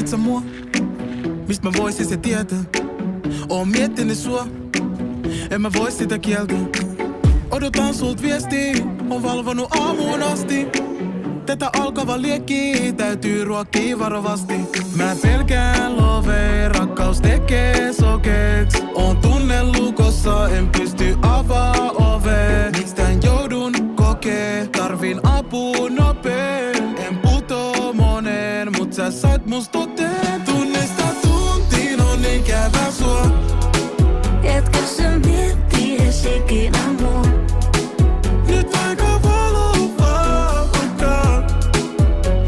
sä mua? Mist mä voisin se tietää? Oon miettinyt sua, en mä vois sitä kieltää. Odotan sult viestiä, on valvonut aamuun asti. Tätä alkava liekki täytyy ruokkii varovasti. Mä pelkään lovee, rakkaus tekee sokeeks. Oon tunnelukossa, en pysty avaa ovee. Miks tän joudun kokee, tarvin apua nopee. En putoo moneen, mut sä sait must toteen. Tunnista tuntiin on ikävä sua. Etkö sä miettii ees ikinä mua? Nyt aika valovaa alkaa.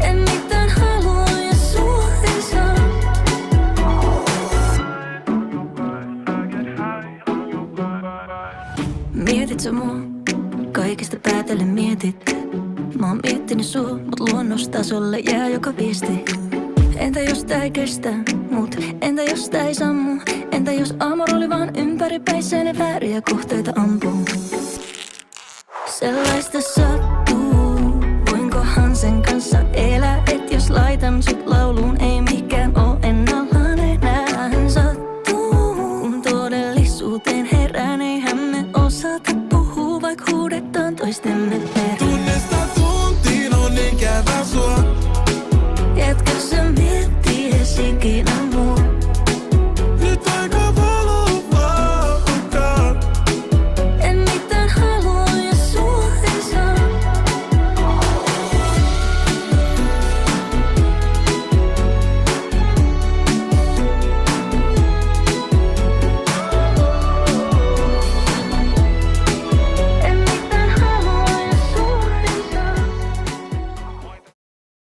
En mitään halua ja sua ei saa. Mietit sä mua? Kaikista päätellen mietit. Mä oon miettinyt sua, mut luonnostasolle jää joka viesti. Entä jos tää ei kestä mut? Entä jos tää ei sammu? Entä jos amor oli vaan ympäripäissään ja vääriä kohteita ampuu? Sellaista sattuu. Voinkohan sen kanssa elää, et jos laitan sut lauluun, ei mikään oo ennallaan enää. Sattuu, kun todellisuuteen herään, eihän me osata puhua, vaik huudetaan toistemme.